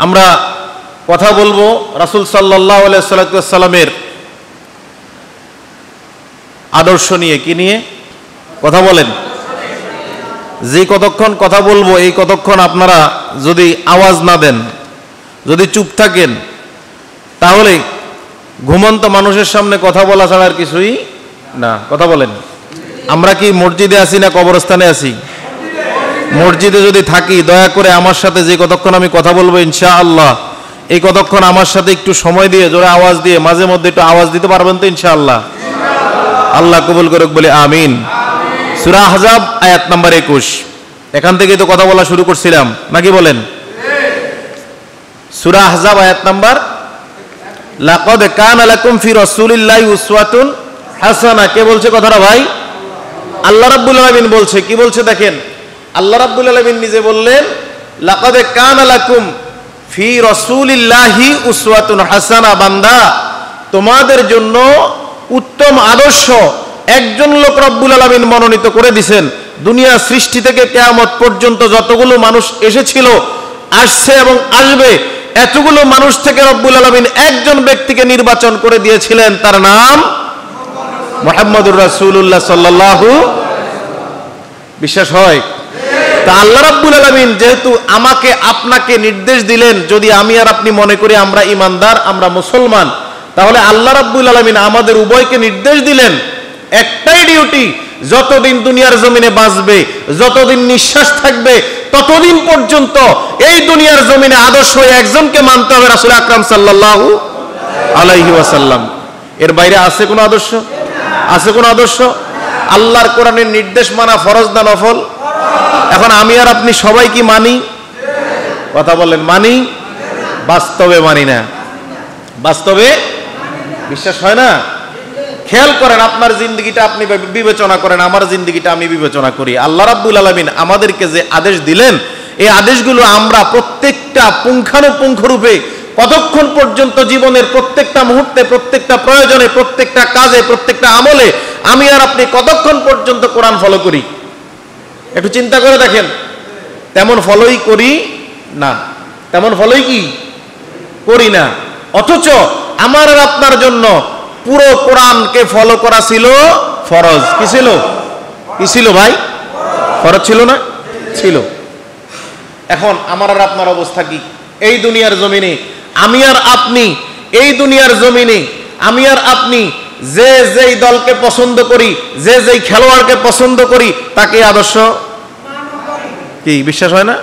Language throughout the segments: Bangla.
আমরা কথা বলবো রাসূল সাল্লাল্লাহু আলাইহি সাল্লামের আদর্শ নিয়ে। কি নিয়ে কথা বলেন? যে কতক্ষণ কথা বলবো এই কতক্ষণ আপনারা যদি আওয়াজ না দেন, যদি চুপ থাকেন, তাহলে ঘুমন্ত মানুষের সামনে কথা বলা ছাড়া আর কিছুই না। কথা বলেন। আমরা কি মসজিদে আছি না কবরস্থানে আছি? মসজিদে যদি থাকি, দয়া করে আমার সাথে যে কতক্ষণ আমি কথা বলবো ইনশাআল্লাহ, এই কতক্ষণ আমার সাথে একটু সময় দিয়ে জোরে আওয়াজ দিয়ে মাঝে মধ্যে একটু আওয়াজ দিতে পারবেন তো ইনশাআল্লাহ? আল্লাহ কবুল করুক বলে আমিন। সূরা আহজাব আয়াত নাম্বার 21, এখান থেকেই তো কথা বলা শুরু করছিলাম নাকি বলেন? সূরা আহজাব আয়াত নাম্বার, লাকাদ কানা লাকুম ফি রাসূলিল্লাহি উসওয়াতুন হাসানাহ। কে বলছে কথাটা ভাই? আল্লাহ রাব্বুল আলামিন বলছে। কি বলছে দেখেন, আল্লাহ রাব্বুল আলামিন নিজে বললেন, লাকাদ কানা লাকুম ফি রাসূলিল্লাহি উসওয়াতুন হাসানাহ। বান্দা, তোমাদের জন্য উত্তম আদর্শ একজন লোক রব্বুল আলামিন মনোনীত করে দিয়েছেন। দুনিয়া সৃষ্টি থেকে কিয়ামত পর্যন্ত যতগুলো মানুষ এসেছিল, আসছে এবং আসবে, এতগুলো মানুষ থেকে রব্বুল আলামিন একজন ব্যক্তিকে নির্বাচন করে দিয়েছিলেন, তার নাম মুহাম্মদুর রাসূলুল্লাহ সাল্লাল্লাহু। বিশ্বাস হয়? তা আল্লাহ রাব্বুল আলামিন যেহেতু আমাকে আপনাকে নির্দেশ দিলেন, যদি আমি আর আপনি মনে করি আমরা ঈমানদার, আমরা মুসলমান, তাহলে আল্লাহ রাব্বুল আলামিন আমাদের উভয়কে নির্দেশ দিলেন একটাই ডিউটি, যতদিন দুনিয়ার জমিনে বাঁচবে, যতদিন নিঃশ্বাস থাকবে, ততদিন পর্যন্ত এই দুনিয়ার জমিনে আদর্শ একজনকে মানতে হবে, রাসূল আকরাম সাল্লাল্লাহু আলাইহি ওয়াসাল্লাম। এর বাইরে আছে কোন আদর্শ? আছে কোন আদর্শ? আল্লাহর কোরআনের নির্দেশ মানা ফরজ না নফল? এখন আমি আর আপনি সবাই কি মানি? কথা বলেন, মানি? বাস্তবে মানি না। বাস্তবে বিশ্বাস হয় না। খেয়াল করেন, আপনার জিন্দগিটা আপনি বিবেচনা করেন, আমার জিন্দগিটা আমি বিবেচনা করি। আল্লাহ রাব্বুল আলামিন আমাদেরকে যে আদেশ দিলেন, এই আদেশগুলো আমরা প্রত্যেকটা পুঙ্খানুপুঙ্খ রূপে কতক্ষণ পর্যন্ত জীবনের প্রত্যেকটা মুহূর্তে, প্রত্যেকটা প্রয়োজনে, প্রত্যেকটা কাজে, প্রত্যেকটা আমলে আমি আর আপনি কতক্ষণ পর্যন্ত কোরআন ফলো করি? একটু চিন্তা করে দেখেন। তেমন ফলোই করি না। তেমন ফলোই কি করি না। অথচ আমার আর আপনার জন্য পুরো কোরআনকে ফলো করা ছিল ফরজ। কি ছিল? কি ছিল ভাই? ফরজ ছিল না? ছিল। এখন আমার আর আপনার অবস্থা কি? এই দুনিয়ার জমিনে আমি আর আপনি, এই দুনিয়ার জমিনে আমি আর আপনি যে যেই দলকে পছন্দ করি, যে যেই খেলোয়াড়কে পছন্দ করি, তাকে আদর্শ কি বিশ্বাস হয় না?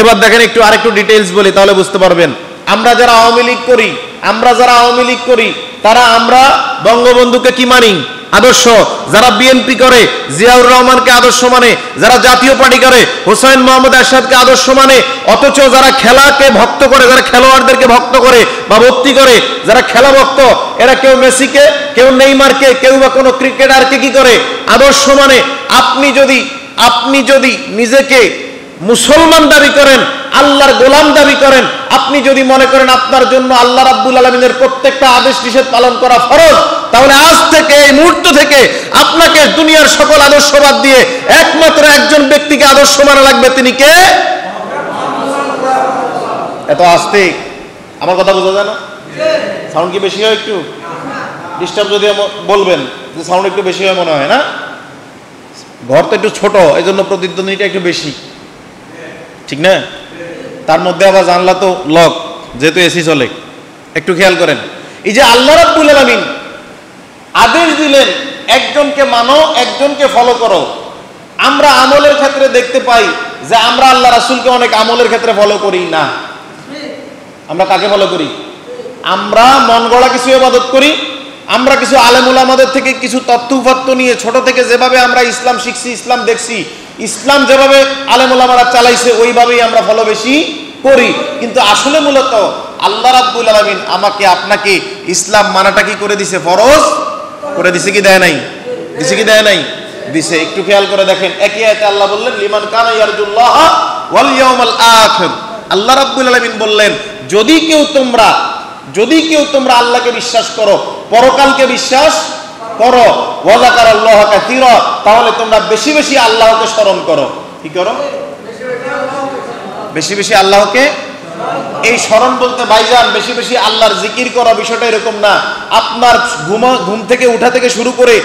এবার দেখেন একটু আরেকটু ডিটেইলস বলি, তাহলে বুঝতে পারবেন। আমরা যারা আওয়ামী লীগ করি, তারা আমরা বঙ্গবন্ধুকে কি মানি? আদর্শ। যারা বিএনপি করে জিয়াউর রহমানকে আদর্শ মানে, যারা জাতীয় পার্টি করে হোসেন মোহাম্মদ এরশাদকে আদর্শ মানে। অথচ যারা খেলাকে ভক্ত করে, যারা খেলোয়াড়দেরকে ভক্ত করে বা ভক্তি করে, যারা খেলা ভক্ত, এরা কেউ মেসিকে, কেউ নেইমারকে, কেউ বা কোনো ক্রিকেটারকে কি করে? আদর্শ মানে। আপনি যদি নিজেকে মুসলমান দাবি করেন, আল্লাহর গোলাম দাবি করেন, আপনি যদি মনে করেন আপনার জন্য আল্লাহ রাব্বুল আলামিনের প্রত্যেকটা আদেশ নিষেধ পালন করা ফরজ, তাহলে আজ থেকে, এই মুহূর্ত থেকে আপনাকে দুনিয়ার সকল আদর্শ বাদ দিয়ে একমাত্র একজন ব্যক্তিকে আদর্শ মানা লাগবে। তিনি কে? এত আস্তে আমার কথা বোঝা যায় না? সাউন্ড কি বেশি হয়? একটু ডিস্টার্ব যদি বলবেন যে সাউন্ড একটু বেশি হয় মনে হয় না? ঘর তো একটু ছোট, এই জন্য প্রতিধ্বনিটা একটু বেশি, ঠিক না? তার মধ্যে আবার জানলা তো লক, যেহেতু এসি চলে। একটু খেয়াল করেন, এই যে আল্লাহ রাব্বুল আলামিন আদেশ দিলেন একজনকে মানো, একজনকে ফলো করো। আমরা আমলের ক্ষেত্রে দেখতে পাই যে আমরা আল্লাহ রাসূলকে অনেক আমলের ক্ষেত্রে ফলো করি না। আমরা কাকে ফলো করি? আমরা মন গড়া কিছু ইবাদত করি। আমরা কিছু আলেম উলামাদের থেকে কিছু তথ্য উপাত্ত নিয়ে ছোট থেকে যেভাবে আমরা ইসলাম শিখছি, ইসলাম দেখছি, ইসলাম যেভাবে আলেম উলামারা চালাইছে ওইভাবেই আমরা ফলো বেশি করি। কিন্তু আসলে মূলত আল্লাহ রাব্বুল আলামিন আমাকে আপনাকে ইসলাম মানাটা কি করে দিছে? ফরজ করে দিছে কি দেয় নাই? দিছে কি দেয় নাই? দিছে। একটু খেয়াল করে দেখেন, একই আয়াতে আল্লাহ বললেন, লিমান কানা ইয়ারজুল্লাহ ওয়াল ইয়াউমাল আখির। আল্লাহ রাব্বুল আলামিন বললেন, যদি কেউ তোমরা আল্লাহকে বিশ্বাস করো, পরকালকে বিশ্বাস করো, ওয়া যাকারাল্লাহ কাসীরা, তাহলে তোমরা বেশি বেশি আল্লাহকে স্মরণ করো। কি করো? বেশি বেশি আল্লাহকে এই স্মরণ বলতে ভাইজান বেশি বেশি আল্লাহর জিকির করা বিষয়টা এরকম না। আপনার ঘুম থেকে উঠা থেকে শুরু করে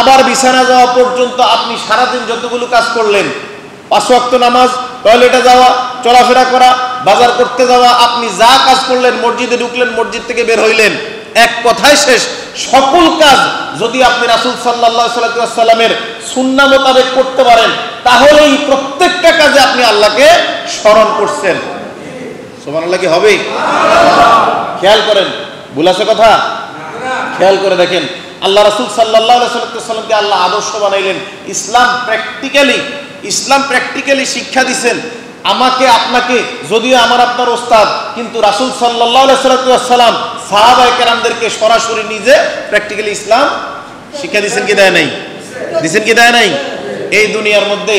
আবার বিছানা যাওয়া পর্যন্ত আপনি সারাদিন যতগুলো কাজ করলেন, 5 ওয়াক্ত নামাজ, টয়লেটে যাওয়া, চলাফেরা করা, বাজার করতে যাওয়া, আপনি যা কাজ করলেন, মসজিদে ঢুকলেন, মসজিদ থেকে বের হইলেন, এক কথায় শেষ। সকল কাজ যদি আপনি রাসূল সাল্লাল্লাহু আলাইহি ওয়াসাল্লামের সুন্নাহ মোতাবেক করতে পারেন, তাহলেই প্রত্যেকটা কাজে আপনি আল্লাহকে স্মরণ করছেন। সুবহানাল্লাহ কি হবে? খেয়াল করেন, ভুল আছে কথা? খেয়াল করে দেখেন, আল্লাহ রাসূল সাল্লাল্লাহু আলাইহি ওয়াসাল্লামকে আল্লাহ আদর্শ বানাইলেন। ইসলাম প্র্যাকটিক্যালি শিক্ষা দিবেন আমাকে আপনাকে, যদিও আমার আপনার ওস্তাদ, কিন্তু রাসূল সাল্লাল্লাহু আলাইহি ওয়াসাল্লাম সাহাবায়ে কেরামদেরকে সরাসরি নিজে প্র্যাকটিক্যালি ইসলাম শিক্ষা দিবেন কি দেয় নাই? দিবেন কি দেয় নাই? এই দুনিয়ার মধ্যে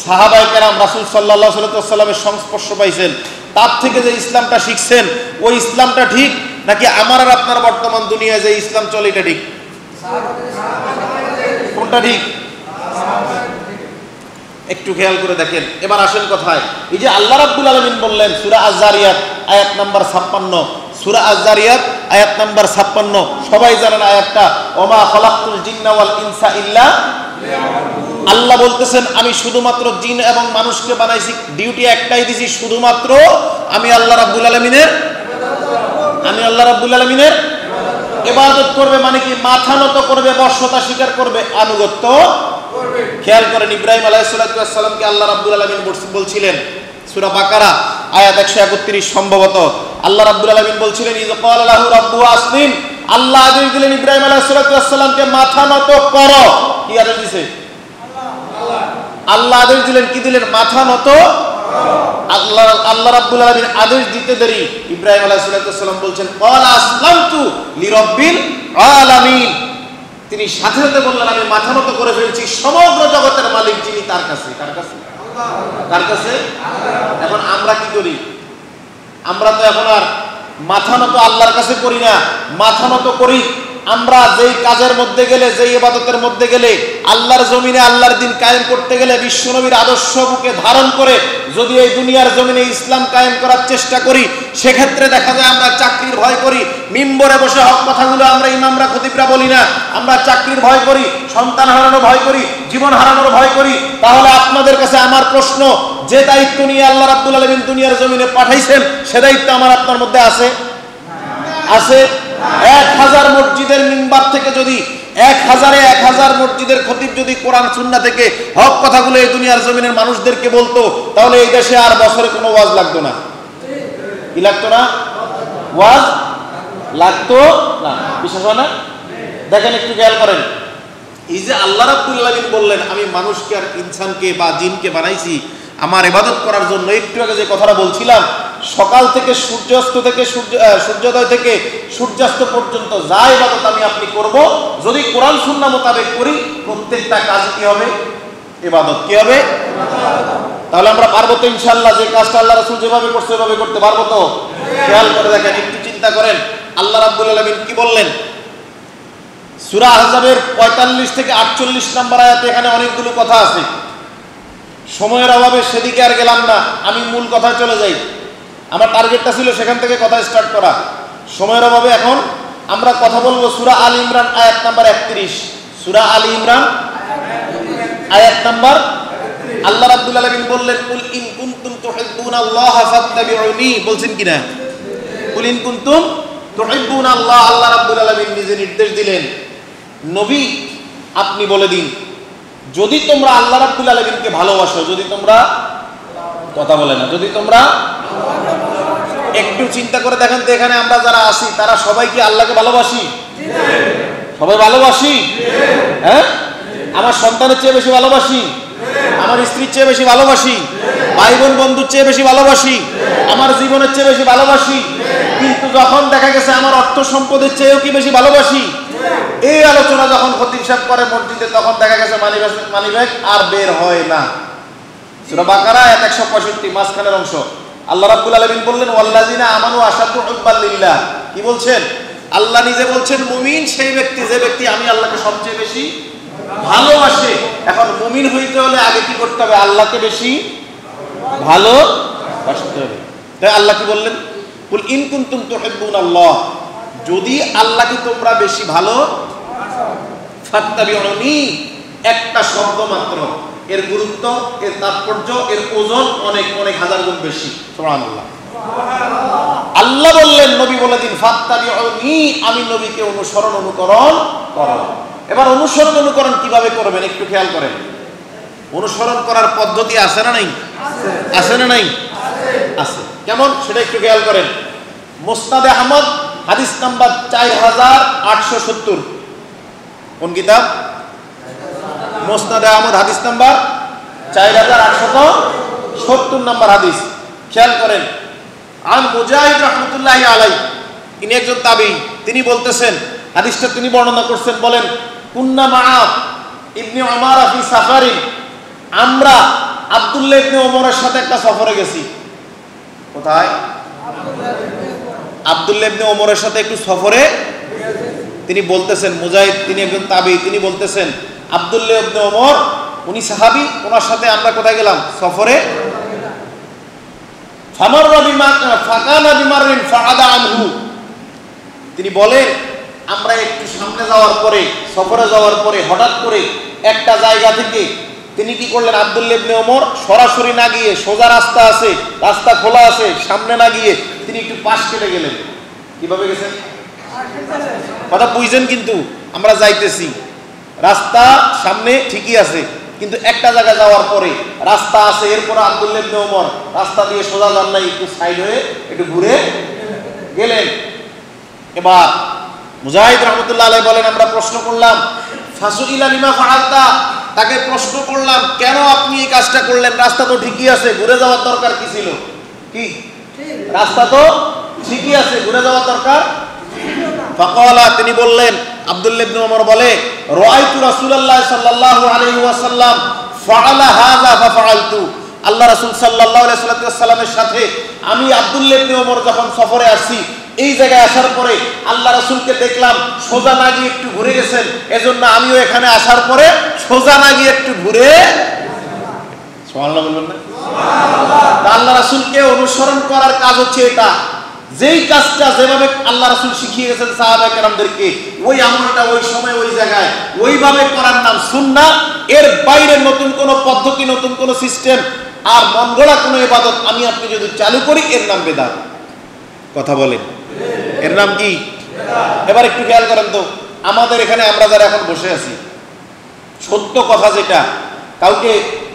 সাহাবায়ে কেরাম রাসূল সাল্লাল্লাহু আলাইহি ওয়াসাল্লামের সংস্পর্শ পাইছেন, তার থেকে যে ইসলামটা শিখছেন, ওই ইসলামটা ঠিক নাকি আমার আর আপনার বর্তমান দুনিয়ায় যে ইসলাম চলে এটা ঠিক? কোনটা ঠিক? একটু খেয়াল করে দেখেন। এবার আসেন কথায়। এই যে আল্লাহ রাব্বুল আলামিন বললেন সূরা আয-যারিয়াত আয়াত নাম্বার 56, সূরা আয-যারিয়াত আয়াত নাম্বার 56, সবাই জানেন আয়াতটা, ওমা খালাকতুল জিন্না ওয়াল ইনসা ইল্লা লিয়াবুদুন। আল্লাহ বলতেছেন আমি শুধুমাত্র জিন এবং মানুষকে বানাইছি, ডিউটি একটাই দিছি, শুধুমাত্র আমি আল্লাহ রাব্বুল আলামিনের ইবাদত করবে। মানে কি? মাথা নত করবে, বর্ষতা স্বীকার করবে, আনুগত্য করবে। খেয়াল করেন, ইব্রাহিম আলাইহিস সালামকে আল্লাহ রাব্বুল আলামিন বলছিলেন সূরা বাকারা আয়াত 131 সম্ভবত, আল্লাহ রাব্বুল আলামিন বলছিলেন ইয ক্বালা লাহু রাব্বুহু আসলিম। আল্লাহ আদেশ দিলেন ইব্রাহিম আলাইহিস সালামকে মাথা নত করো। কি আদেশ দিয়েছে? আল্লাহ আদেশ দিলেন, কি দিলেন? মাথা নত। আল্লাহ রাব্বুল আলামিন আদেশ দিতে দেরি ইব্রাহিম আলাইহিস সালাম বলছেন ক্বালা আসলামতু লিরাব্বিল আলামিন। তিনি সাথে সাথে বললেন আমি মাথা নত করে ফেলছি সমগ্র জগতের মালিক যিনি, তার কাছে। কার কাছে? কার কাছে? এখন আমরা কি করি? আমরা তো এখন আর মাথা নত আল্লাহর কাছে করি না, মাথা নত করি আমরা যেই কাজের মধ্যে গেলে, যেই ইবাদতের মধ্যে গেলে, আল্লাহর জমিনে আল্লাহর দ্বীন কায়েম করতে গেলে বিশ্বনবীর আদর্শ বুকে ধারণ করে যদি এই দুনিয়ার জমিনে ইসলাম কায়েম করার চেষ্টা করি, সেক্ষেত্রে দেখা যায় আমরা চাকরির ভয় করি, মিম্বরে বসে হক কথাগুলো আমরা ইমামরা খতিবরা বলি না, আমরা চাকরির ভয় করি, সন্তান হারানোর ভয় করি, জীবন হারানোর ভয় করি। তাহলে আপনাদের কাছে আমার প্রশ্ন, যে দায়িত্ব নিয়ে আল্লাহ রাব্বুল আলামিন দুনিয়ার জমিনে পাঠাইছেন, সে দায়িত্ব আমার আপনার মধ্যে আছে? আছে? 1000 মসজিদের মিম্বার থেকে যদি 1000 মসজিদের খতিব যদি কোরআন সুন্নাহ থেকে হক কথাগুলো এই দুনিয়ার জমিনের মানুষদেরকে বলতো, তাহলে এই দেশে আর বছরে কোনো ওয়াজ লাগতো না। কি লাগতো না? ওয়াজ লাগতো না। বিশ্বাস হয় না? দেখেন, একটু খেয়াল করেন, এই যে আল্লাহ রাব্বুল আলামিন বললেন আমি মানুষকে আর ইনসানকে বা জিনকে বানাইছি আমার ইবাদত করার জন্য। একটু আগে যে কথাটা বলছিলাম, সকাল থেকে সূর্যাস্ত থেকে সূর্যোদয় থেকে সূর্যাস্ত পর্যন্ত যা ইবাদত আমি আপনি করব, যদি কোরআন সুন্নাহ মোতাবেক করি, প্রত্যেকটা কাজ কি হবে? ইবাদত। কি হবে? তাহলে আমরা পারবো তো ইনশাআল্লাহ? যে কাজটা আল্লাহ রাসূল যেভাবে করছে সেভাবে করতে পারবো তো? খেয়াল করে দেখেন, একটু চিন্তা করেন, আল্লাহ রাব্বুল আলামিন কি বললেন? সূরা আহজাবের 45 থেকে 48 নম্বর আয়াতে এখানে অনেকগুলো কথা আছে। সময়ের অভাবে সেদিকে আর গেলাম না, আমি মূল কথায় চলে যাই। আমার টার্গেটটা ছিল সেখান থেকে কথা স্টার্ট করা, সময়ের অভাবে এখন আমরা কথা বলবো সূরা আল ইমরান আয়াত নাম্বার 31। সূরা আল ইমরান আয়াত নাম্বার, আল্লাহ রাব্বুল আলামিন বললেন কুল ইন কুনতুম তুহিব্বুনাল্লাহা ফাত্তাবিউনি। বলছেন কিনা? কুল ইন কুনতুম তুহিব্বুনাল্লাহ। আল্লাহ রাব্বুল আলামিন নিজে নির্দেশ দিলেন, নবী আপনি বলে দিন, যদি তোমরা আল্লাহ রাব্বুল আলামিনকে ভালোবাসো, যদি তোমরা, কথা বলে না, যদি তোমরা, একটু চিন্তা করে দেখেন তো এখানে আমরা যারা আছি তারা সবাই কি আল্লাহকে ভালোবাসি? সবাই ভালোবাসি? হ্যাঁ? আমার সন্তানের চেয়ে বেশি ভালোবাসি, আমার স্ত্রীর চেয়ে বেশি ভালোবাসি, ভাই বোন বন্ধুর চেয়ে বেশি ভালোবাসি, আমার জীবনের চেয়ে বেশি ভালোবাসি। কিন্তু যখন দেখা গেছে আমার অর্থ সম্পদের চেয়েও কি বেশি ভালোবাসি, এই আলোচনা যখন খতিব সাহেব করে মসজিদে, তখন দেখা গেছে মানিব্যাগ আর বের হয় না। সূরা বাকারা আয়াত 165 মাঝখানের অংশ, আল্লাহ রাব্বুল আলামিন বললেন ওয়াল্লাযিনা আমানু আশাদ্দু হুব্বাল লিল্লাহ। কি বলছেন? আল্লাহ নিজে বলছেন মুমিন সেই ব্যক্তি যে ব্যক্তি আমি আল্লাহকে সবচেয়ে বেশি ভালোবাসে। এখন মুমিন হইতে হলে আগে কি করতে হবে? আল্লাহকে বেশি ভালোবাসতে হবে। তাই আল্লাহ কি বললেন, কুল ইন কুনতুম তুহিব্বুনাল্লাহ, যদি আল্লাহকে তোমরা বেশি ভালো ফাত্তাবিউনি, একটা শব্দ মাত্র, এর গুরুত্ব, এর তাৎপর্য, এর ওজন অনেক অনেক হাজার গুণ বেশি। সুবহানাল্লাহ। আল্লাহ বললেন, নবী বলে দিন ফাত্তাবিউনি, আমি নবীকে অনুসরণ অনুকরণ করো। এবার অনুসরণ অনুকরণ কিভাবে করবেন একটু খেয়াল করেন। অনুসরণ করার পদ্ধতি আছে না নাই? আছে না নাই? আছে। কেমন সেটা একটু খেয়াল করেন। মুসনাদে আহমদ হাদিস নাম্বার 4870। কোন কিতাব? মুসনাদে আহমদ হাদিস নাম্বার 4870 নাম্বার হাদিস। খেয়াল করেন, আন মুজাহিদ রাহমাতুল্লাহি আলাইহি, ইনি একজন তাবেঈ, তিনি বলতেছেন, হাদিসটা তিনি বর্ণনা করছেন, বলেন কুন্না মা'a ইবনে উমার ফি সাফারিন, আমরা আব্দুল্লাহ ইবনে ওমরের সাথে একটা সফরে গেছি। কোথায়? আব্দুল্লাহ ইবনে ওমরের সাথে একটু সফরে। তিনি বলতেছেন, মুজাহিদ তিনি একজন তাবেঈ, তিনি বলতেছেন আব্দুল্লাহ ইবনে ওমর উনি সাহাবী, ওনার সাথে আমরা কোথায় গেলাম? সফরে। ফামাররা বিমা ফাকানা বিমাররিন ফাআদা আনহু, তিনি বলেন আমরা একটু সামনে যাওয়ার পরে, সফরে যাওয়ার পরে হঠাৎ করে একটা জায়গা থেকে তিনি কি করলেন, আব্দুল্লাহ ইবনে ওমর সরাসরি না গিয়ে, সোজা রাস্তা আছে, রাস্তা খোলা আছে, সামনে না গিয়ে তিনি একটু পাশ কেটে গেলেন। কিভাবে গেছেন? কথা বুঝছেন? কিন্তু আমরা যাইতেছি, রাস্তা সামনে ঠিকই আছে, কিন্তু একটা জায়গা যাওয়ার পরে রাস্তা আছে, এরপর আব্দুল্লাহ ইবনে ওমর রাস্তা দিয়ে সোজা যান নাই, একটু সাইড হয়ে একটু ঘুরে গেলেন। এবার মুজাহিদ রাহমাতুল্লাহ আলাইহি বলেন, আমরা প্রশ্ন করলাম, ফাসুইলা লিমা ফাআলতা, তাকে প্রশ্ন করলাম কেন আপনি এই কাজটা করলেন, রাস্তা তো ঠিকই আছে, ঘুরে যাওয়ার দরকার কি ছিল? কি রাস্তা তো ঠিকই আছে, ঘুরে যাওয়ার দরকার? ফাকালা, তিনি বললেন, আব্দুল্লাহ ইবনে ওমর বলে, রাআইতু রাসূলুল্লাহ সাল্লাল্লাহু আলাইহি ওয়াসাল্লাম ফাআলা হাযা ফাফআলতু, আল্লাহ রাসূল সাল্লাল্লাহু আলাইহি ওয়াসাল্লামের সাথে আমি আব্দুল্লাহ ইবনে ওমর যখন সফরে আসছি, এই জায়গায় আসার পরে আল্লাহ রাসূলকে দেখলাম সোজা না গিয়ে একটু ঘুরে গেছেন, এজন্য আমিও এখানে আসার পরে সোজা না গিয়ে একটু ঘুরে। সুবহানাল্লাহ বলবেন না? সুবহানাল্লাহ। আল্লাহ রাসূলকে অনুসরণ করার কাজ হচ্ছে এটা, যেই কাজটা যেভাবে আল্লাহ রাসূল শিখিয়ে গেছেন সাহাবা কেরামদেরকে, ওই আমলটা ওই সময় ওই জায়গায় ওইভাবে করার নাম সুন্নাহ। এর বাইরে নতুন কোনো পদ্ধতি, নতুন কোনো সিস্টেম আর মন গড়া কোনো ইবাদত আমি আপনি যদি চালু করি, এর নাম বিদআত। কথা বলেন, এর নাম কি? এবার একটু খেয়াল করেন তো, আমাদের এখানে আমরা যারা এখন বসে আছি, সত্য কথা যেটা, কাউকে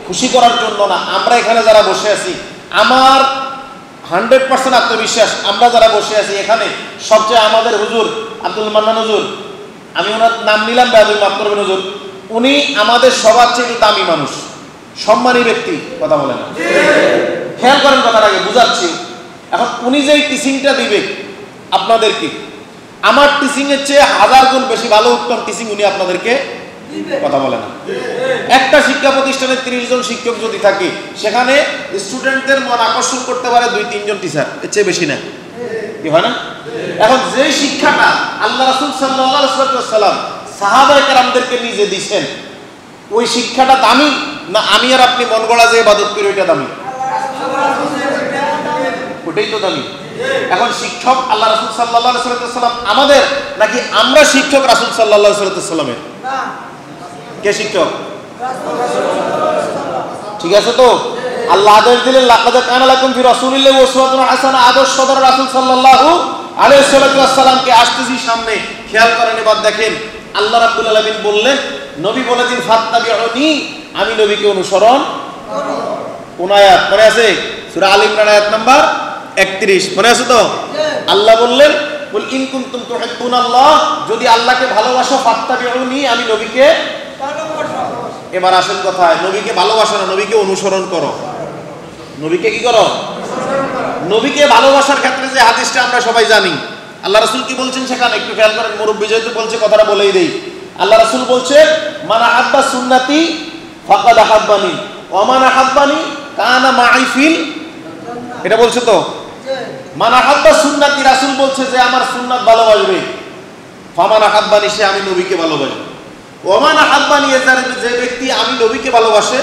খুশি করার জন্য না, আমরা এখানে যারা বসে আছি, আমার 100% আত্মবিশ্বাস, আমরা যারা বসে আছি এখানে সবচেয়ে আমাদের হুজুর আব্দুল মান্নান হুজুর, আমি ওনার নাম নিলাম, বেয়াদবি মাফ করবেন হুজুর, উনি আমাদের সবার চেয়ে দামি মানুষ, সম্মানী ব্যক্তি। কথা বলেন, খেয়াল করেন কথার আগে বুঝাচ্ছি। এখন উনি যেই টিচিংটা দিবে আপনাদেরকে, আমার টিচিং এর চেয়ে 1000 গুণ বেশি ভালো উত্তম টিচিং উনি আপনাদেরকে। কথা বলে না? একটা শিক্ষা প্রতিষ্ঠানে 30 জন শিক্ষক যদি থাকে, সেখানে স্টুডেন্টদের মন আকর্ষণ করতে পারে 2-3 জন টিচার, এর চেয়ে বেশি না। কি হয় না? এখন যে শিক্ষাটা আল্লাহ রাসূল সাল্লাল্লাহু আলাইহি ওয়াসাল্লাম সাহাবায়ে কেরামদেরকে নিজে দিয়েছেন, ওই শিক্ষাটা দামি না আমি আর আপনি মন গড়া যে ইবাদত করি ওইটা দামি? ওটাই তো দামি। এখন শিক্ষক আল্লাহ রাসূল সাল্লাল্লাহু আলাইহি ওয়াসাল্লাম আমাদের, নাকি আমরা শিক্ষক রাসূল সাল্লাল্লাহু আলাইহি ওয়াসাল্লামের? কে শিক্ষক? ঠিক আছে তো? আল্লাহ আদেশ দিলেন, লাকাদ কানা লাকুম ফি রাসূলিল্লাহি উসওয়াতুন হাসানা, আদর্শ দর রাসূল সাল্লাল্লাহু আলাইহি ওয়াসাল্লামকে আসতেছি সামনে। খেয়াল করেন, এবার দেখেন আল্লাহ রাব্বুল আলামিন বললেন, নবী বলে দিন ফাত্তাবিউনি, আমি নবীকে অনুসরণ করো। কোন আয়াত মনে আছে? সূরা আল ইমরান আয়াত নাম্বার 31, মনে আছে তো? আল্লাহ বললেন, কুল ইন কুনতুম তুহিব্বুনাল্লাহ, যদি আল্লাহকে ভালোবাসো ফাত্তাবিউনি, আমি নবীকে ভালোবাসো। এবার আসল কথা, নবীকে ভালোবাসো না, নবীকে অনুসরণ করো। নবীকে কি করো? নবীকে ভালোবাসার ক্ষেত্রে যে হাদিসটা আমরা সবাই জানি, আল্লাহ রাসূল কি বলছেন সেখানে একটু খেয়াল করেন। মুরব্বি যেহেতু বলছে কথাটা বলেই দেই। আল্লাহ রাসূল বলছে, মান আহাব্বা সুন্নতি ফাকাদ আহাব্বানি ওয়া মান আহাব্বানি কানা মাই ফিল, এটা বলছে তো? মান আহাব্বা সুন্নতি, রাসূল বলছে যে আমার সুন্নাত ভালোবাসবে, ফামান আহাব্বানি, সে আমি নবীকে ভালোবাসবে। ওয়া মান আহাব্বানি, যে ব্যক্তি আমি নবীকে ভালোবাসে,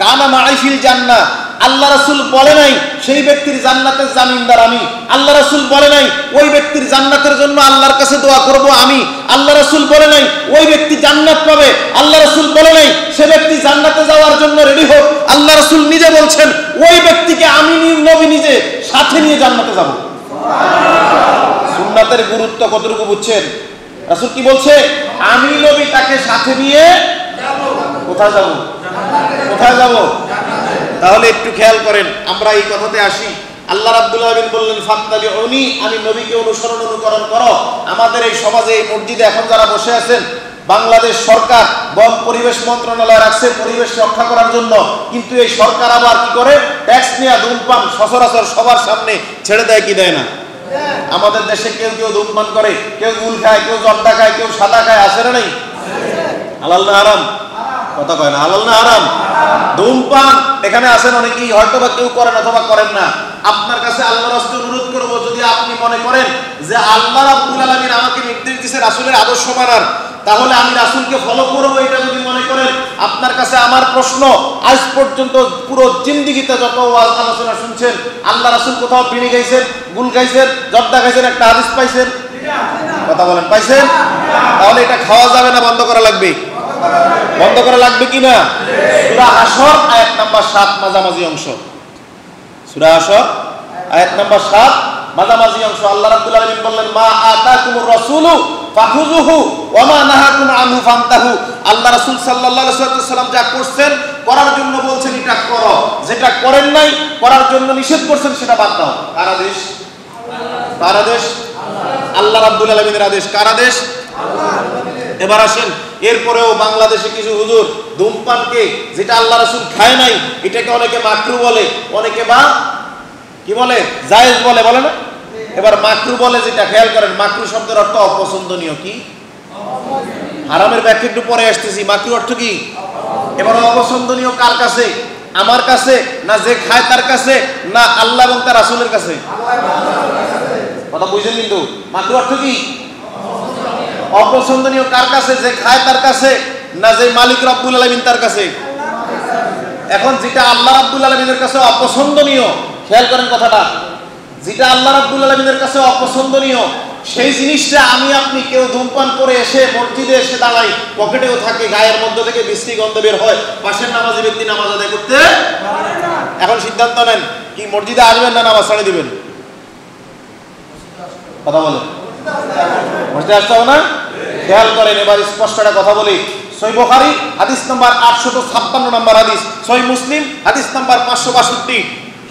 কানা মাই ফিল জান্নাহ, আল্লাহ রাসূল বলে নাই সেই ব্যক্তির জান্নাতের জামিনদার আমি। আল্লাহ রাসূল বলে নাই ওই ব্যক্তির জান্নাতের জন্য আল্লাহর কাছে দোয়া করব আমি। আল্লাহ রাসূল বলে নাই ওই ব্যক্তি জান্নাত পাবে। আল্লাহ রাসূল বলে নাই সে ব্যক্তি জান্নাতে যাওয়ার জন্য রেডি হোক। আল্লাহ রাসূল নিজে বলছেন ওই ব্যক্তিকে আমি নবী নিজে সাথে নিয়ে জান্নাতে যাব। সুন্নাতের গুরুত্ব কতটুকু বুঝছেন? রাসূল কি বলছে? আমি নবী তাকে সাথে নিয়ে যাব। কোথায় যাব? কোথায় যাব? তাহলে একটু খেয়াল করেন, আমরা এই কথাতে আসি। আল্লাহ রাব্বুল আলামিন বললেন ফাত্তাবিউনি, আমি নবীকে অনুকরণ করো। আমাদের এই সমাজে এই মসজিদে এখন যারা বসে আছেন, বাংলাদেশ সরকার বন পরিবেশ মন্ত্রণালয় রাখছে পরিবেশ রক্ষা করার জন্য, কিন্তু এই সরকার আবার কি করে? ট্যাক্স নিয়ে ধূমপান সচরাচর সবার সামনে ছেড়ে দেয় কি দেয় না? আমাদের দেশে কেউ কেউ ধূমপান করে, কেউ গুল খায়, কেউ জর্দা খায়, কেউ সাদা খায়, আছে না নাই? হালাল না হারাম? কথা কয় না, হালাল না হারাম? ধূমপান এখানে আছেন অনেকেই, হয়তো বা কেউ করেন অথবা করেন না। আপনার কাছে আল্লাহর রাস্তায় অনুরোধ করব, যদি আপনি মনে করেন যে আল্লাহ রাব্বুল আলামিন আমাকে নির্দেশ দিয়েছে রাসূলের আদর্শ মানার, তাহলে আমি রাসূলকে ফলো করব, এটা যদি মনে করেন, আপনার কাছে আমার প্রশ্ন, আজ পর্যন্ত পুরো জিন্দেগিতে যত ওয়াজ আলোচনা শুনছেন, আল্লাহ রাসূল কোথাও বিড়ি খাইছেন, গুল খাইছেন, জর্দা খাইছেন, একটা হাদিস পাইছেন? কথা বলেন, পাইছেন? তাহলে এটা খাওয়া যাবে না বন্ধ করা লাগবে? বন্ধ করা লাগবে কি না? সূরা হাসর আয়াত নাম্বার 7 মাঝামাঝি অংশ। সূরা হাসর আয়াত নাম্বার 7 মাঝামাঝি অংশ। আল্লাহ রাব্বুল আলামিন বললেন মা আতাকুমুর রাসূলু ফাখুযুহু ওয়া মা নাহাকুম আনহু ফান্তাহু। আল্লাহ রাসূল সাল্লাল্লাহু আলাইহি ওয়াসাল্লাম যা করছেন করার জন্য বলছেন এটা করো, যেটা করেন নাই করার জন্য নিষেধ করছেন সেটা বাদ দাও। কার আদেশ? কার আদেশ? আল্লাহ রাব্বুল আলামিনের আদেশ। কার আদেশ? এবার আসেন, এরপরেও বাংলাদেশে কিছু হুজুর ধূমপানকে, যেটা আল্লাহ রাসূল খায় নাই, এটাকে অনেকে মাকরু বলে, অনেকে বা কি বলে? জায়েজ বলে, বলে না? এবার মাকরু বলে, যেটা খেয়াল করেন, মাকরু শব্দের অর্থ অপছন্দনীয়। কি? হারামের ব্যাখ্যা একটু পরে আসতেছি। মাকরু অর্থ কি? এবার অপছন্দনীয় কার কাছে? আমার কাছে না যে খায় তার কাছে, না আল্লাহ এবং তার রাসূলের কাছে? কথা বুঝেন কিন্তু। মাকরু অর্থ কি? অপছন্দনীয় কার কাছে? যে খায় তার কাছে, না যে মালিক রব্বুল আলামিন তার কাছে? এখন যেটা আল্লাহ রাব্বুল আলামিনের কাছে অপছন্দনীয়, খেয়াল করেন কথাটা, যেটা আল্লাহ রাব্বুল আলামিনের কাছে অপছন্দনীয়, সেই জিনিসটা আমি আপনি কেউ ধূমপান করে এসে মসজিদে এসে দাঁড়াই, পকেটেও থাকে, গায়ের মধ্যে থেকে বিশ্রী গন্ধ বের হয়, পাশের নামাজি ব্যক্তি নামাজ আদায় করতে। এখন সিদ্ধান্ত নেন, কি মসজিদে আসবেন না নামাজ ছাড়ে দিবেন? কথা বলেন, মসজিদে আসতে হবে না? খেয়াল করেন, এবার স্পষ্ট একটা কথা বলি। সহিহ বুখারী হাদিস নাম্বার 856 নম্বর হাদিস, সহিহ মুসলিম হাদিস নাম্বার 562।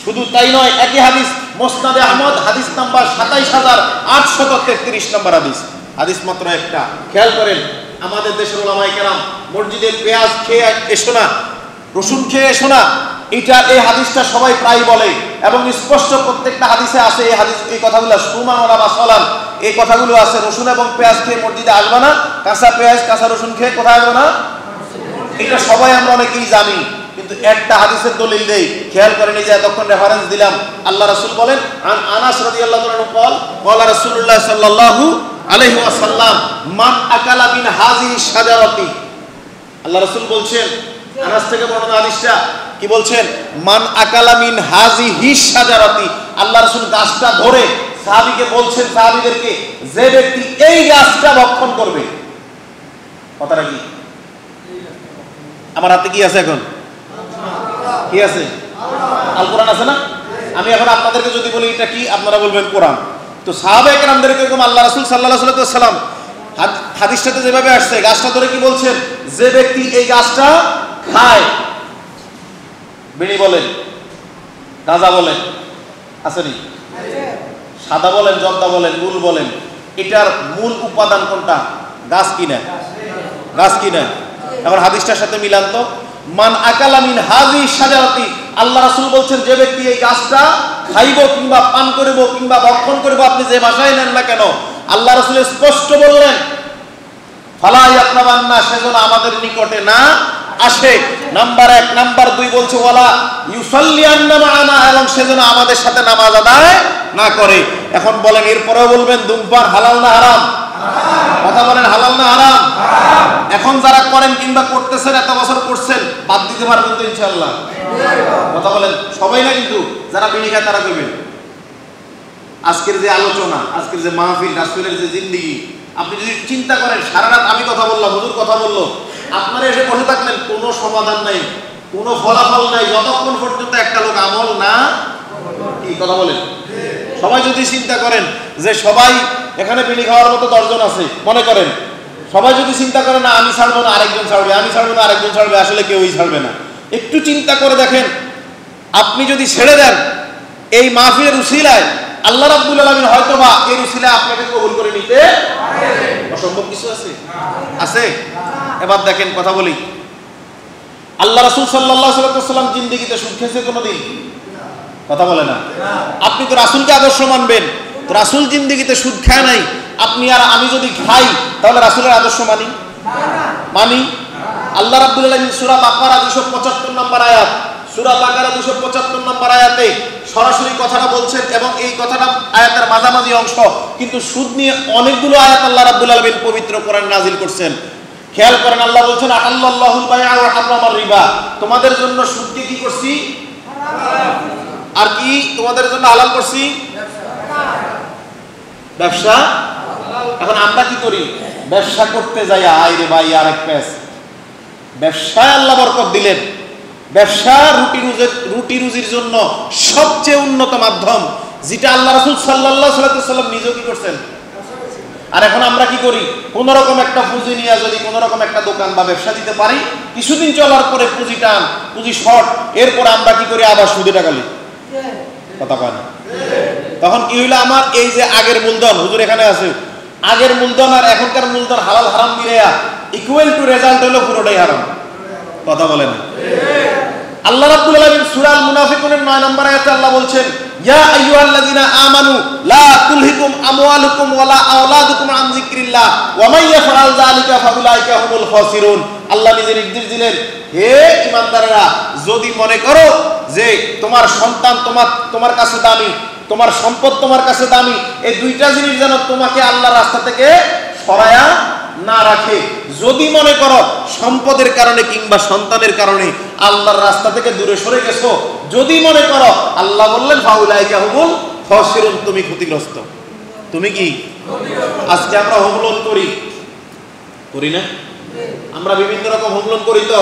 শুধু তাই নয়, একই হাদিস মুসনাদে আহমদ হাদিস নাম্বার 27833 নম্বর হাদিস। হাদিস মাত্র একটা। খেয়াল করেন, আমাদের দেশের উলামায়ে কেরাম মসজিদে পেঁয়াজ খেয়ে এসো না, রসুন খেয়ে এসো না, এই হাদিসটা সবাই প্রায় বলে এবং স্পষ্ট প্রত্যেকটা হাদিসে আছে এই হাদিস, এই কথাগুলো সুমান ওয়া মাসালান, এই কথাগুলো আছে। রসুন এবং পেঁয়াজ খেয়ে মসজিদে আসবে না, কাঁচা পেঁয়াজ কাঁচা রসুন খেয়ে কোথায় আসবে না, এটা সবাই আমরা অনেকেই জানি, কিন্তু একটা হাদিসের দলিল দেই। খেয়াল করেন, এই যে এতক্ষণ রেফারেন্স দিলাম, আল্লাহ রাসূল বলেন আন আনাস রাদিয়াল্লাহু আনহু ক্বালা রাসূলুল্লাহ সাল্লাল্লাহু আলাইহি ওয়াসাল্লাম মান আকালা মিন হাযিহি শাজারাতি। আল্লাহ রাসূল বলছেন, আনাস থেকে বর্ণনা হাদিসটা, কি বলছেন? মান আকালা মিন হাযিহি শাজারাতি। আল্লাহ রাসূল গাছটা ধরে সাহাবীকে বলছেন, সাহাবীদেরকে, যে ব্যক্তি এই গাছটা ভক্ষণ করবে। কথাটা কি? আমার হাতে কি আছে এখন? কি আছে? আল কোরআন আছে না? আমি এখন আপনাদেরকে যদি বলি এটা কি, আপনারা বলবেন কোরআন। তো সাহাবায়ে কেরামদেরকে এরকম আল্লাহ রাসূল সাল্লাল্লাহু আলাইহি ওয়াসাল্লাম হাদিসটাতে যেভাবে আসছে, গাছটা ধরে কি বলছেন? যে ব্যক্তি এই গাছটা খায়, বিড়ি বলেন, গাঁজা বলেন, আসেনি, সাদা বলেন, জর্দা বলেন, গুল বলেন, এটার মূল উপাদান কোনটা? গাছ কিনা? গাছ কিনা? এখন হাদিসটার সাথে মিলান তো। মান আকালা মিন হাযিহি শাজারাতি, আল্লাহ রাসূল বলছেন, যে ব্যক্তি এই গাছটা খাইব কিংবা পান করিব কিংবা ভক্ষণ করিব, আপনি যে ভাষায় নেন না কেন, আল্লাহ রাসূল স্পষ্ট বললেন ফালা ইয়াকরাবান্না, সেজন্য আমাদের নিকটে না আসে। নাম্বার 1। নাম্বার 2 বলছে ওয়ালা ইউসাল্লিয়ান্না মা'ানা, এবং সেজন্য আমাদের সাথে নামাজ আদায় না করে। এখন বলেন, এরপরেও বলবেন ধূমপান হালাল না হারাম? কথা বলেন হালাল না হারাম? এখন যারা করেন কিংবা করতেছেন, এত বছর করছেন, বাদ দিতে পারবেন তো ইনশাআল্লাহ? কথা বলেন সবাই না, কিন্তু যারা বিড়ি খায় তারা করবেন। আজকের যে আলোচনা, আজকের যে মাহফিল, রাসূলের যে জিন্দেগি, আপনি যদি চিন্তা করেন সারা রাত আমি কথা বললাম, হুজুর কথা বললো, আপনারা এসে বসে থাকলেন, কোনো সমাধান নাই, কোনো ফলাফল নাই, যতক্ষণ পর্যন্ত একটা লোক আমল না কি কথা বলেন। সবাই যদি চিন্তা করেন যে সবাই এখানে বিড়ি খাওয়ার মতো 10 জন আছে, মনে করেন সবাই যদি চিন্তা করে না আমি ছাড়বো না আরেকজন ছাড়বে, আমি ছাড়বো না আরেকজন ছাড়বে, আসলে কেউই ছাড়বে না। একটু চিন্তা করে দেখেন, আপনি যদি ছেড়ে দেন, এই মাহফিলের উসিলায় আল্লাহ রাব্বুল আলামিন হয়তোবা এই উসিলায় আপনাকে কবুল করে নিতে অসম্ভব কিছু আছে? আছে। এবার দেখেন, কথা বলি, আল্লাহ রাসূল সাল্লাল্লাহু আলাইহি ওয়াসাল্লাম জিন্দেগিতে সুদ খেয়েছে কোনোদিন? কথা বলে না। আপনি তো রাসূলকে আদর্শ মানবেন, তো রাসূল জিন্দেগিতে সুদ খায় নাই, আপনি আর আমি যদি খাই তাহলে রাসূলের আদর্শ মানি? মানি। আল্লাহ রাব্বুল আলামিন সূরা বাকারা 275 নম্বর আয়াত, সূরা বাকারা 275 নম্বর আয়াতে সরাসরি কথাটা বলছেন, এবং এই কথাটা আয়াতের মাঝামাঝি অংশ, কিন্তু সুদ নিয়ে অনেকগুলো আয়াত আল্লাহ রাব্বুল আলামিন পবিত্র কোরআন নাজিল করছেন। খেয়াল করেন, আল্লাহ বলছেন আল্লাহুল বাইআ ওয়া হারামার রিবা, তোমাদের জন্য সুদকে কি করছি? আর কি তোমাদের জন্য হালাল করছি? ব্যবসা। এখন আমরা কি করি? ব্যবসা করতে যাই, আয় রে ভাই আরেক পেস। ব্যবসায় আল্লাহ বরকত দিলেন, ব্যবসা রুটি রুজির জন্য সবচেয়ে উন্নত মাধ্যম, যেটা আল্লাহ রাসূল সাল্লাল্লাহু আলাইহি ওয়াসাল্লাম নিজেও কি করছেন। আর এখন আমরা কি করি? কোন রকম একটা পুঁজি নিয়ে যদি কোন রকম একটা দোকান বা ব্যবসা দিতে পারি, কিছুদিন চলার পরে পুঁজি টান, পুঁজি শর্ট, এরপর আমরা কি করি? আবার সুদে টাকা নিই। কথা কয় না? তখন কি হইলো? আমার এই যে আগের মূলধন, হুজুর এখানে আছে, আগের মূলধন আর এখনকার মূলধন হালাল হারাম মিলাইয়া ইকুয়াল টু রেজাল্ট হলো পুরোটাই হারাম। কথা বলেন। আল্লাহ রাব্বুল আলামিন সূরা আল মুনাফিকুনের 9 নম্বর আয়াতে আল্লাহ বলছেন, ইয়া আইয়ুহাল্লাযিনা আমানু লা তুলহিকুম আমওয়ালুকুম ওয়ালা আওলাদুকুম আন যিকরিল্লাহ ওয়া মান ইয়াফআল যালিকা ফাউলাইকা হুমুল খাসিরুন। আল্লাহ নিজে নির্দেশ দিলেন, হে ঈমানদারেরা, যদি মনে করো যে তোমার সন্তান তোমার কাছে দামি, তোমার সম্পদ তোমার কাছে দামি, এই দুইটা জিনিস যেন তোমাকে আল্লাহর রাস্তা থেকে সরায়া না রাখে, যদি মনে করো সম্পদের কারণে কিংবা সন্তানের কারণে আল্লাহর রাস্তা থেকে দূরে সরে গেছো, যদি মনে করো, আল্লাহ বললেন ফাউলাইকা হুমুল খাসিরুন, তুমি ক্ষতিগ্রস্ত। তুমি কি? আজকে আমরা হোম লোন করি না? আমরা বিভিন্ন রকম হোম লোন করি, তো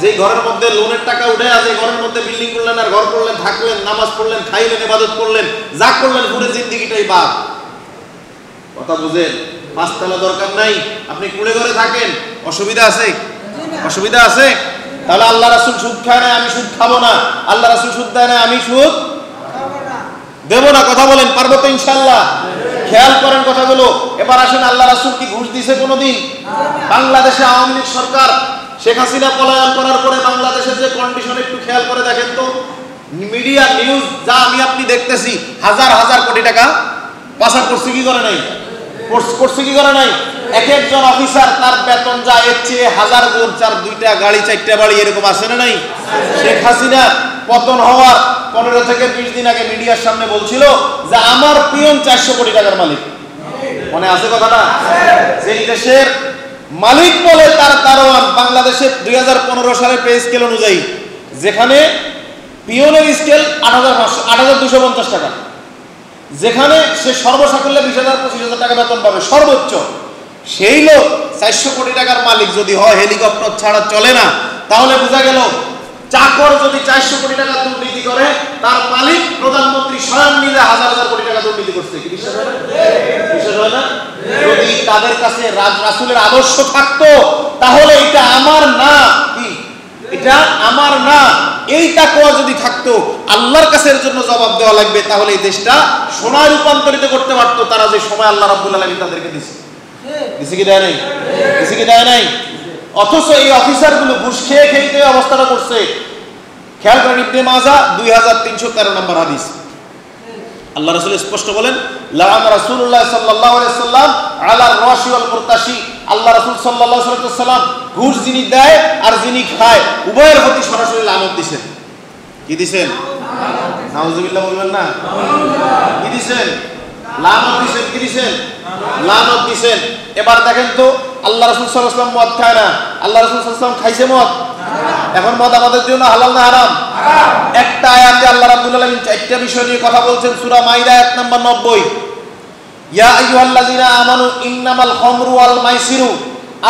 যে ঘরের মধ্যে লোনের টাকা উঠে আছে, ঘরের মধ্যে বিল্ডিং করলেন আর ঘর করলেন, থাকলেন, নামাজ পড়লেন, খাইলেন, ইবাদত করলেন, যা করলেন, পুরো জিন্দেগিটাই বাদ। কথা বুঝেন? পাঁচতলা দরকার নাই, আপনি কুড়ে ঘরে থাকেন, অসুবিধা আছে? অসুবিধা আছে? তাহলে আল্লাহ রাসূল সুদ খায় না, আমি সুদ খাবো না, আল্লাহ রাসূল সুদ দেয় না, আমি সুদ দেব না। কথা বলেন, পারবো তো ইনশাআল্লাহ? খেয়াল করেন কথাগুলো। এবার আসেন, আল্লাহ রাসূল কি ঘুষ দিয়েছে কোনোদিন? বাংলাদেশে আওয়ামী লীগ সরকার, শেখ হাসিনা পলায়ন করার পরে বাংলাদেশের যে কন্ডিশন, একটু খেয়াল করে দেখেন তো। মিডিয়া নিউজ যা আমি আপনি দেখতেছি, হাজার হাজার কোটি টাকা পাচার করছে কি করে নাই? করছে কি করে নাই? এক একজন অফিসার তার বেতন যা, এর চেয়ে হাজার গুণ, 2টা গাড়ি 4টা বাড়ি, এরকম আছে না নাই? শেখ হাসিনা পতন হওয়ার 15 থেকে 20 দিন আগে মিডিয়ার সামনে বলছিল যে আমার পিয়ন 400 কোটি টাকার মালিক। মনে আছে কথাটা? যে দেশের মালিক বলে তার দারোয়ান, বাংলাদেশে 2015 সালের পে স্কেল অনুযায়ী যেখানে পিয়নের স্কেল 8,250 টাকা, যেখানে সে সর্বসাকুল্যে 20,000-25,000 টাকা বেতন পাবে সর্বোচ্চ, সেই লোক 400 কোটি টাকার মালিক যদি হয়, হেলিকপ্টার ছাড়া চলে না, তাহলে বোঝা গেল চাকর যদি 400 কোটি টাকা দুর্নীতি করে, তার মালিক প্রধানমন্ত্রী স্বয়ং নিজে হাজার হাজার কোটি টাকা দুর্নীতি করছে। কি বিশ্বাস হয় না? বিশ্বাস হয় না? যদি তাদের কাছে রাসূলের আদর্শ থাকতো, তাহলে এটা আমার না, কি এটা আমার না, এই তাকওয়া যদি থাকতো, আল্লাহর কাছে এর জন্য জবাব দেওয়া লাগবে, তাহলে এই দেশটা সোনায় রূপান্তরিত করতে পারতো। তারা যে সময় আল্লাহ রাব্বুল আলামিন তাদেরকে দিয়েছে, দিছে কি দেয় নাই? দিছে কি দেয় নাই? অথচ এই অফিসারগুলো ঘুষ খেয়ে খেয়ে অবস্থাটা করছে। খেয়াল করেন, ইবনে মাজাহ 2313 নম্বর হাদিস, আল্লাহ রাসূল স্পষ্ট বলেন, লাআন রাসূলুল্লাহ সাল্লাল্লাহু আলাইহি ওয়াসাল্লাম আলার রাশি ওয়াল মুরতাশি। আল্লাহ রাসূল সাল্লাল্লাহু আলাইহি ওয়াসাল্লাম ঘুষ যিনি দেয় আর যিনি খায়, উভয়ের প্রতি সরাসরি লানত দিবেন। কি দিবেন? নাউজুবিল্লাহ বলবেন না? কি দিবেন? লানত দিবেন। কি দিবেন? লানত দিবেন। এবার দেখেন তো আল্লাহ রাসূল সাল্লাল্লাহু আলাইহি ওয়াসাল্লাম মদ খায় না, আল্লাহ রাসূল সাল্লাল্লাহু আলাইহি ওয়াসাল্লাম খাইছে মদ? এখন মদ আমাদের জন্য হালাল না হারাম? একটা আয়াতে আল্লাহ রাব্বুল আলামিন চারটা বিষয় নিয়ে কথা বলছেন। সূরা মাইদা আয়াত নাম্বার 90, ইয়া আইয়ুহাল্লাযিনা আমানু ইন্নামাল খামরু ওয়াল মাইসিরু,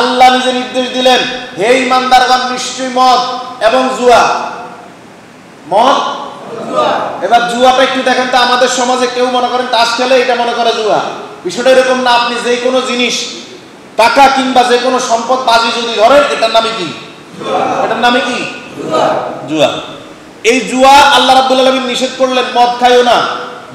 আল্লাহ নিজে নির্দেশ দিলেন, হে ঈমানদারগণ নিশ্চয়ই মদ এবং জুয়া। মদ জুয়া। এবার জুয়াটা একটু দেখেন তো, আমাদের সমাজে কেউ মনে করেন তাস খেলে এটা মনে করে জুয়া। বিষয়টা এরকম না। আপনি যে কোনো জিনিস, টাকা কিংবা যে কোনো সম্পদ বাজি যদি ধরেন, এটার নামে কি? এটার নামে কি? জুয়া। এই জুয়া আল্লাহ রাব্বুল আলামিন নিষেধ করলেন, মদ খাইও না,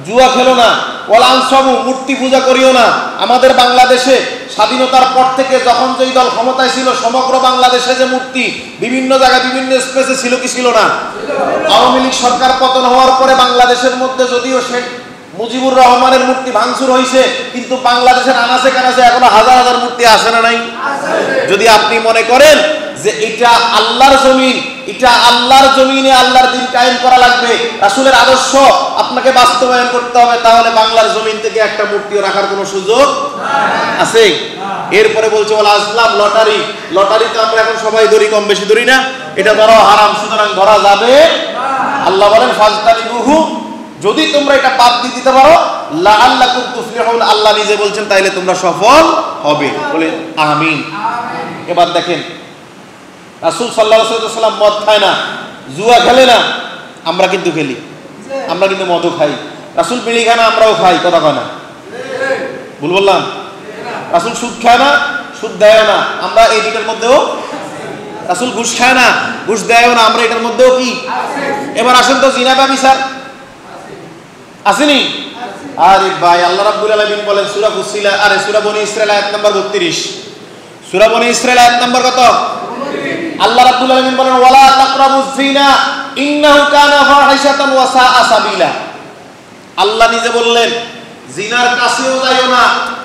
জুয়া খেলো না, ওয়ালা আনসাবু, মূর্তি পূজা করিও না। আমাদের বাংলাদেশে স্বাধীনতার পর থেকে যখন যেই দল ক্ষমতায় ছিল, সমগ্র বাংলাদেশে যে মূর্তি বিভিন্ন জায়গায় বিভিন্ন স্পেসে ছিল কি ছিল না? আওয়ামী লীগ সরকার পতন হওয়ার পরে বাংলাদেশের মধ্যে যদিও শেখ মুজিবুর রহমানের মূর্তি ভাঙচুর হয়েছে, কিন্তু বাংলাদেশের আনাচে কানাচে এখনো হাজার হাজার মূর্তি আসে না নাই? যদি আপনি মনে করেন যে এটা আল্লাহর জমিন, এটা আল্লাহর জমিনে আল্লাহর দিন কায়েম করা লাগবে, রাসূলের আদর্শ আপনাকে বাস্তবায়ন করতে হবে, তাহলে বাংলার জমিন থেকে একটা মূর্তিও রাখার কোনো সুযোগ আছে? এরপরে বলছে ওয়াল আজলাম, লটারি। লটারি তো আমরা এখন সবাই ধরি, কম বেশি ধরি না? এটা ধরা হারাম, সুতরাং ধরা যাবে। আল্লাহ বলেন ফাজতানিবুহু, যদি তোমরা এটা বাদ দিয়ে দিতে পারো, লাআল্লাকুম তুফলিহুন, আল্লাহ নিজে বলছেন তাইলে তোমরা সফল হবে। বলে আমিন। এবার দেখেন রাসূল সাল্লাল্লাহু আলাইহি ওয়াসাল্লাম মদ খায় না, জুয়া খেলে না, আমরা কিন্তু খেলি, আমরা কিন্তু মদও খাই। রাসূল বিড়ি খায় না, আমরাও খাই, কথা কয় না? ভুল বললাম? রাসূল সুদ খায় না, সুদ দেয়ও না, আমরা এই দুটোর মধ্যেও। রাসূল ঘুষ খায় না, ঘুষ দেয়ও না, আমরা এটার মধ্যেও কি? এবার আসেন তো জিনা ব্যভিচার আসেনি? আরে ভাই, আল্লাহ রাব্বুল আলামিন বলেন সূরা ফুসিলা, আরে সূরা বনী ইসরাঈল আয়াত নাম্বার 32, সূরা বনী ইসরাঈল আয়াত নাম্বার কত? আল্লাহ রাব্বুল আলামিন বলেন ওয়ালা তাকরাবুজ জিনা ইন্নাহু কানা ফাহিশাতান ওয়া সাআ সাবিলা। আল্লাহ নিজে বললেন জিনার কাছেও যাইও না,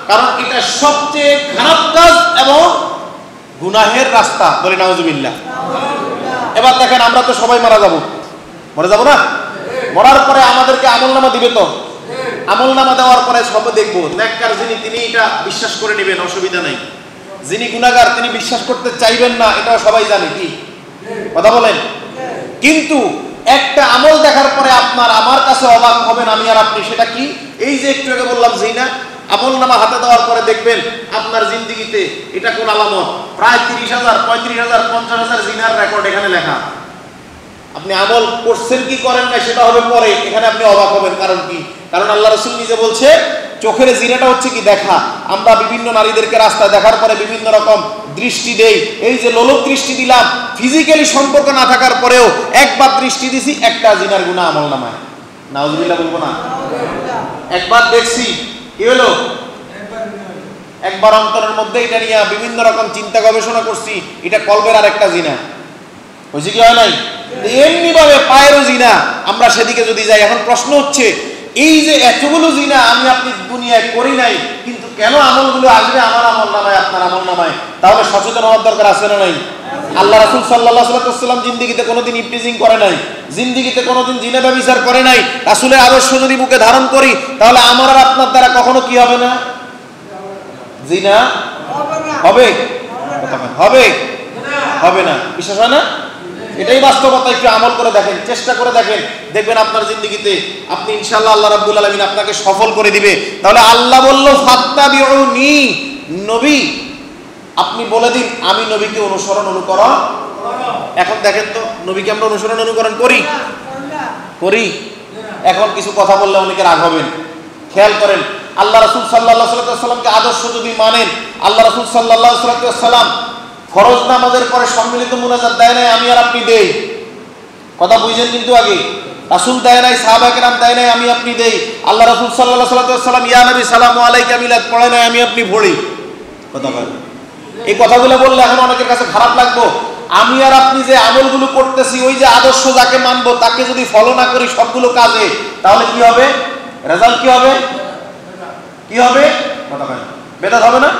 কারণ এটা সবচেয়ে খারাপ কাজ এবং গুনাহের রাস্তা। বলে নাউজুবিল্লাহ। এবার দেখেন আমরা তো সবাই মারা যাব, মরে যাব না? মরার পরে আমাদেরকে আমলনামা দিবে তো, আমলনামা দেওয়ার পরে সব দেখবো। নেককার যিনি তিনি এটা বিশ্বাস করে নেবেন, অসুবিধা নাই। যিনি গুনাহগার তিনি বিশ্বাস করতে চাইবেন না, এটাও সবাই জানে। কি কথা বলেন? কিন্তু একটা আমল দেখার পরে আপনার আমার কাছে অবাক হবেন আমি আর আপনি, সেটা কি? এই যে একটু আগে বললাম জিনা, আমলনামা হাতে দেওয়ার পরে দেখবেন আপনার জিন্দেগিতে এটা কোন আলামত, প্রায় 30,000, 35,000, 50,000 জিনার রেকর্ড এখানে লেখা। আপনি আমল করছেন কি করেন না সেটা হবে পরে, এখানে আপনি অবাক হবেন। কারণ কি? কারণ আল্লাহ রাসূল নিজে বলছে চোখের জিনাটা হচ্ছে কি? দেখা। আমরা বিভিন্ন নারীদেরকে রাস্তায় দেখার পরে বিভিন্ন রকম দৃষ্টি দেই। এই যে লোলক দৃষ্টি দিলাম, ফিজিক্যালি সম্পর্ক না থাকার পরেও একবার দৃষ্টি দিছি, একটা জিনার গুনাহ আমলনামায়। নাউজুবিল্লাহ বলবো না? একবার দেখছি, কি হলো? একবার অন্তরের মধ্যে এটা নিয়ে বিভিন্ন রকম চিন্তা গবেষণা করছি, এটা কলবের আর একটা জিনা হয়েছে, কি হয় নাই? এমনি ভাবে পায়েরও জিনা, আমরা সেদিকে যদি যাই। এখন প্রশ্ন হচ্ছে এই যে এতগুলো জিনা আমি আপনি দুনিয়ায় করি নাই, কিন্তু কেন আমলগুলো আসবে আমার আমলনামায়, আপনার আমলনামায়? তাহলে সচেতন হওয়ার দরকার আছে না নাই? আল্লাহ রাসূল সাল্লাল্লাহু আলাইহি ওয়াসাল্লাম জিন্দেগিতে কোনোদিন ইফটিজিং করে নাই, জিন্দেগিতে কোনোদিন জিনা ব্যভিচার করে নাই। রাসূলের আদর্শ যদি বুকে ধারণ করি, তাহলে আমার আর আপনার দ্বারা কখনো কি হবে না? জিনা হবে? হবে? হবে না। বিশ্বাস হয় না? এটাই বাস্তবতা। একটু আমল করে দেখেন, চেষ্টা করে দেখেন, দেখবেন আপনার জিন্দেগিতে আপনি ইনশাআল্লাহ আল্লাহ রাব্বুল আলামিন আপনাকে সফল করে দিবে। তাহলে আল্লাহ বলল ফাত্তাবিউনি, নবী আপনি বলে দিন আমি নবীকে অনুসরণ অনুকরণ। এখন দেখেন তো নবীকে আমরা অনুসরণ অনুকরণ করি? করি? এখন কিছু কথা বললে অনেকে রাগ হবেন। খেয়াল করেন, আল্লাহ রাসূল সাল্লাল্লাহু আলাইহি ওয়াসাল্লামকে আদর্শ যদি মানেন, আল্লাহ রাসূল সাল্লাল্লাহু আলাইহি ওয়াসাল্লাম ফরজ নামাজের পরে সম্মিলিত মুনাজাত দেয় নাই, আমি আর আপনি দেই। কথা বুঝেন কিন্তু আগে। রাসূল দেয় নাই, সাহাবায়ে কেরাম দেয় নাই, আমি আপনি দেই। আল্লাহ রাসূল সাল্লাল্লাহু আলাইহি ওয়াসাল্লাম ইয়া নবী সালামু আলাইকা মিলাদ পড়ে নাই, আমি আপনি পড়ি। কথা বলেন। এই কথাগুলো বললে এখন অনেকের কাছে খারাপ লাগবে। আমি আর আপনি যে আমলগুলো করতেছি, ওই যে আদর্শ যাকে মানবো তাকে যদি ফলো না করি সবগুলো কাজে, তাহলে কি হবে? রেজাল্ট কি হবে? কি হবে? কথা বলেন। বেদাত হবে না?